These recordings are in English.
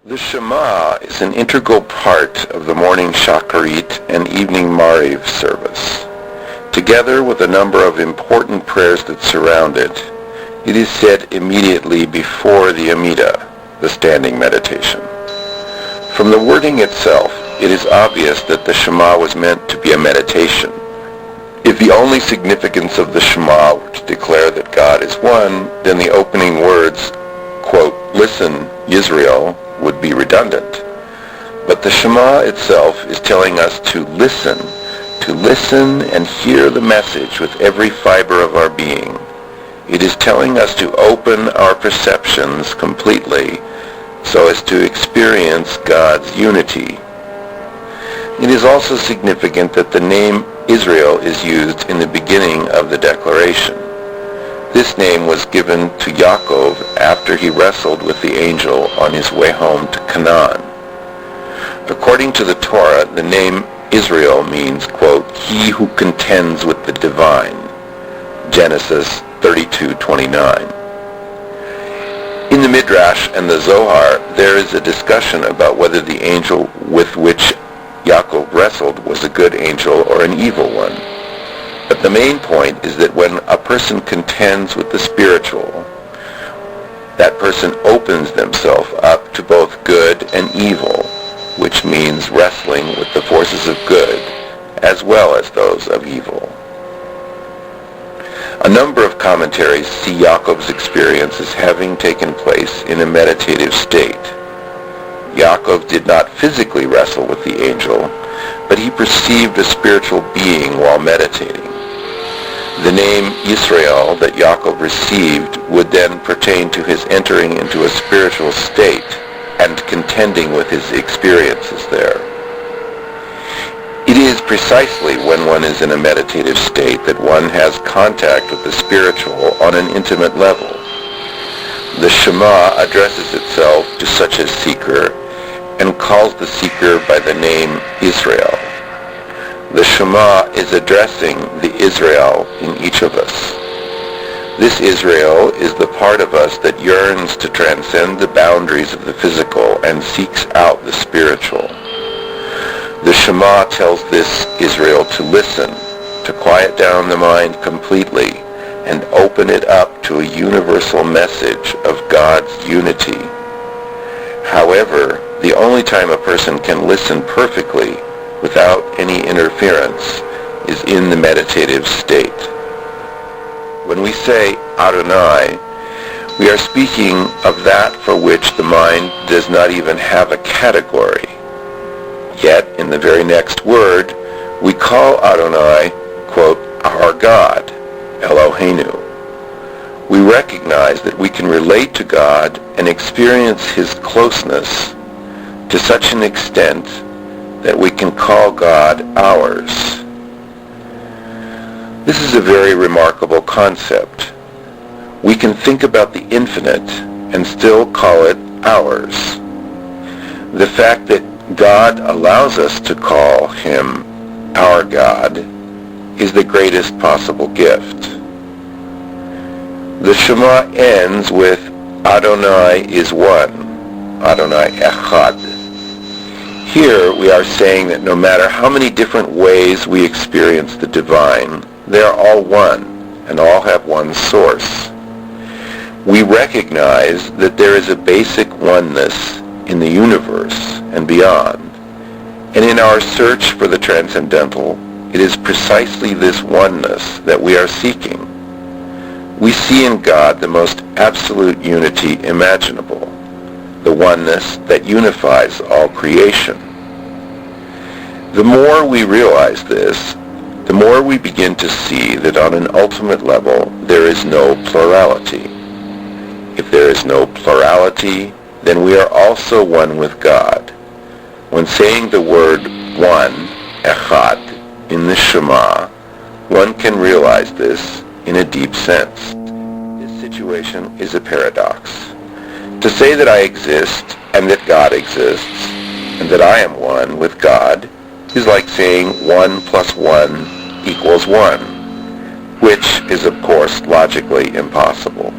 The Shema is an integral part of the morning Shacharit and evening Mariv service. Together with a number of important prayers that surround it, it is said immediately before the Amidah, the standing meditation. From the wording itself, it is obvious that the Shema was meant to be a meditation. If the only significance of the Shema were to declare that God is one, then the opening words, quote, "Listen, Yisroel," would be redundant. But the Shema itself is telling us to listen and hear the message with every fiber of our being. It is telling us to open our perceptions completely so as to experience God's unity. It is also significant that the name Israel is used in the beginning of the declaration. This name was given to Yaakov after he wrestled with the angel on his way home to Canaan. According to the Torah, the name Israel means, quote, "he who contends with the divine," Genesis 32:29. In the Midrash and the Zohar, there is a discussion about whether the angel with which Yaakov wrestled was a good angel or an evil one. But the main point is that when a person contends with the spiritual, that person opens themselves up to both good and evil, which means wrestling with the forces of good as well as those of evil. A number of commentaries see Yaakov's experience as having taken place in a meditative state. Yaakov did not physically wrestle with the angel, but he perceived a spiritual being while meditating. The name Yisroel that Yaakov received would then pertain to his entering into a spiritual state and contending with his experiences there. It is precisely when one is in a meditative state that one has contact with the spiritual on an intimate level. The Shema addresses itself to such a seeker and calls the seeker by the name Israel. The Shema is addressing the Israel in each of us. This Israel is the part of us that yearns to transcend the boundaries of the physical and seeks out the spiritual. The Shema tells this Israel to listen, to quiet down the mind completely, and open it up to a universal message of God's unity. However, the only time a person can listen perfectly without any interference is in the meditative state. When we say Adonai, we are speaking of that for which the mind does not even have a category. Yet, in the very next word, we call Adonai, quote, our God, Eloheinu. We recognize that we can relate to God and experience his closeness to such an extent that we can call God ours. This is a very remarkable concept. We can think about the infinite and still call it ours. The fact that God allows us to call him our God is the greatest possible gift. The Shema ends with Adonai is one, Adonai Echad. Here we are saying that no matter how many different ways we experience the divine, they are all one and all have one source. We recognize that there is a basic oneness in the universe and beyond. And in our search for the transcendental, it is precisely this oneness that we are seeking. We see in God the most absolute unity imaginable, the oneness that unifies all creation. The more we realize this, the more we begin to see that on an ultimate level there is no plurality. If there is no plurality, then we are also one with God. When saying the word one, Echad, in the Shema, one can realize this in a deep sense. This situation is a paradox. To say that I exist and that God exists and that I am one with God is like saying 1 + 1 = 1, which is of course logically impossible.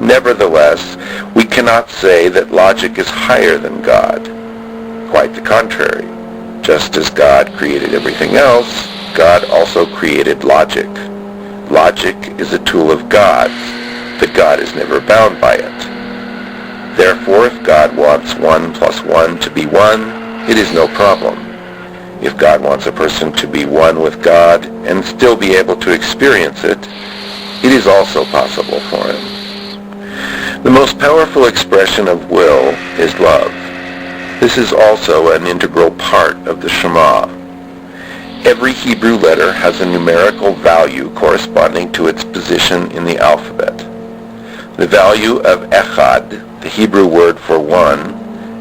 Nevertheless, we cannot say that logic is higher than God. Quite the contrary. Just as God created everything else, God also created logic. Logic is a tool of God's, but God is never bound by it. Therefore, if God wants 1 plus 1 to be 1, it is no problem. If God wants a person to be one with God and still be able to experience it, it is also possible for him. The most powerful expression of will is love. This is also an integral part of the Shema. Every Hebrew letter has a numerical value corresponding to its position in the alphabet. The value of echad, the Hebrew word for one,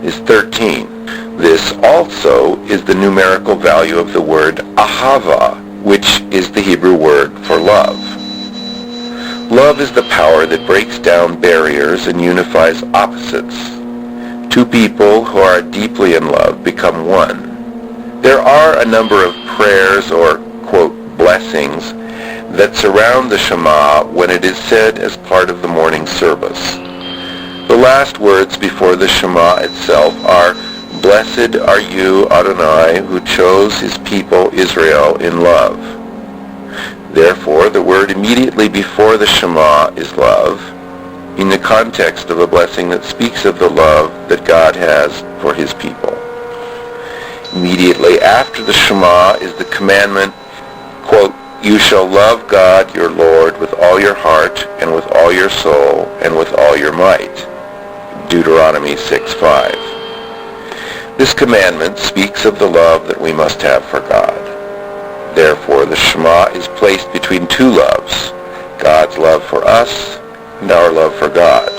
is 13. This also is the numerical value of the word ahava, which is the Hebrew word for love. Love is the power that breaks down barriers and unifies opposites. Two people who are deeply in love become one. There are a number of prayers or, quote, blessings that surround the Shema when it is said as part of the morning service. The last words before the Shema itself are, "Blessed are you, Adonai, who chose his people Israel in love." Therefore, the word immediately before the Shema is love, in the context of a blessing that speaks of the love that God has for his people. Immediately after the Shema is the commandment, quote, "You shall love God your Lord with all your heart and with all your soul and with all your might." Deuteronomy 6:5. This commandment speaks of the love that we must have for God. Therefore, the Shema is placed between two loves, God's love for us and our love for God.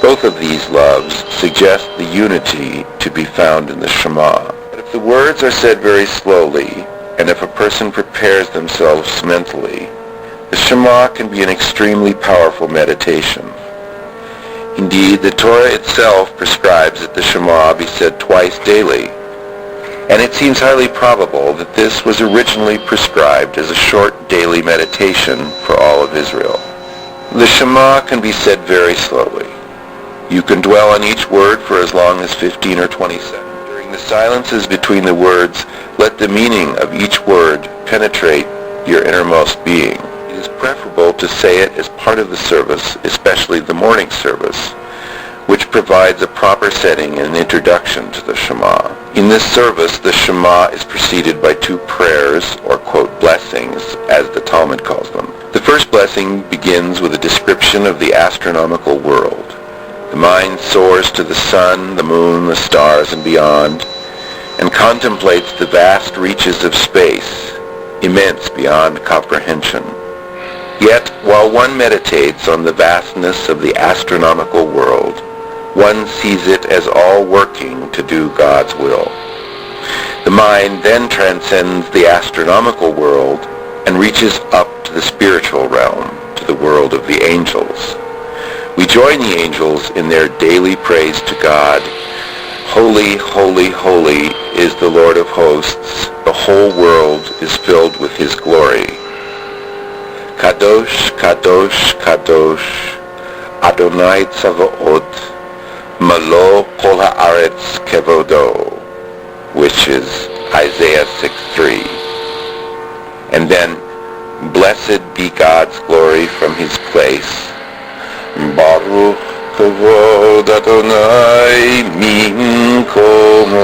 Both of these loves suggest the unity to be found in the Shema. But if the words are said very slowly, and if a person prepares themselves mentally, the Shema can be an extremely powerful meditation. Indeed, the Torah itself prescribes that the Shema be said twice daily, and it seems highly probable that this was originally prescribed as a short daily meditation for all of Israel. The Shema can be said very slowly. You can dwell on each word for as long as 15 or 20 seconds. During the silences between the words, let the meaning of each word penetrate your innermost being. It is preferable to say it as part of the service, especially the morning service, which provides a proper setting and introduction to the Shema. In this service, the Shema is preceded by two prayers, or quote, blessings, as the Talmud calls them. The first blessing begins with a description of the astronomical world. The mind soars to the sun, the moon, the stars, and beyond, and contemplates the vast reaches of space, immense beyond comprehension. Yet, while one meditates on the vastness of the astronomical world, one sees it as all working to do God's will. The mind then transcends the astronomical world and reaches up to the spiritual realm, to the world of the angels. We join the angels in their daily praise to God. Holy, holy, holy is the Lord of hosts. The whole world is filled with his glory. Kadosh, Kadosh, Kadosh, Adonai Tzavaot, Malo Kol Haaretz Kevodo, which is Isaiah 6:3. And then, blessed be God's glory from his place. Baruch Kavod Adonai Minkomo.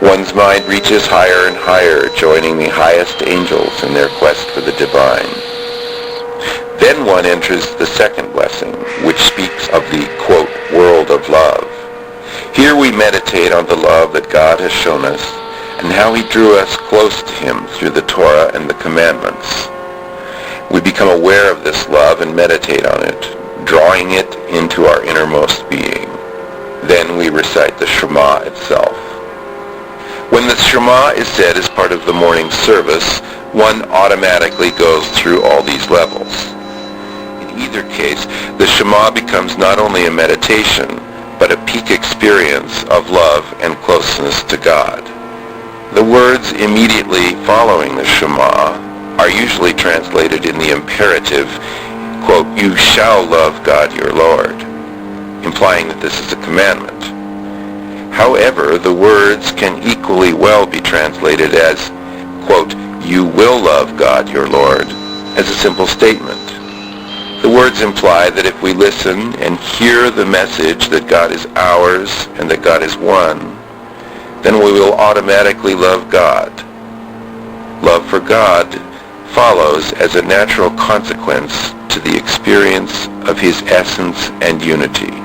One's mind reaches higher and higher, joining the highest angels in their quest for the divine. Then one enters the second blessing, which speaks of the, quote, world of love. Here we meditate on the love that God has shown us and how he drew us close to him through the Torah and the commandments. We become aware of this love and meditate on it, drawing it into our innermost being. Then we recite the Shema itself. When the Shema is said as part of the morning service, one automatically goes through all these levels. In either case, the Shema becomes not only a meditation, but a peak experience of love and closeness to God. The words immediately following the Shema are usually translated in the imperative quote, "You shall love God your Lord," implying that this is a commandment. However, the words can equally well be translated as, quote, "You will love God your Lord," as a simple statement. The words imply that if we listen and hear the message that God is ours and that God is one, then we will automatically love God. Love for God follows as a natural consequence to the experience of his essence and unity.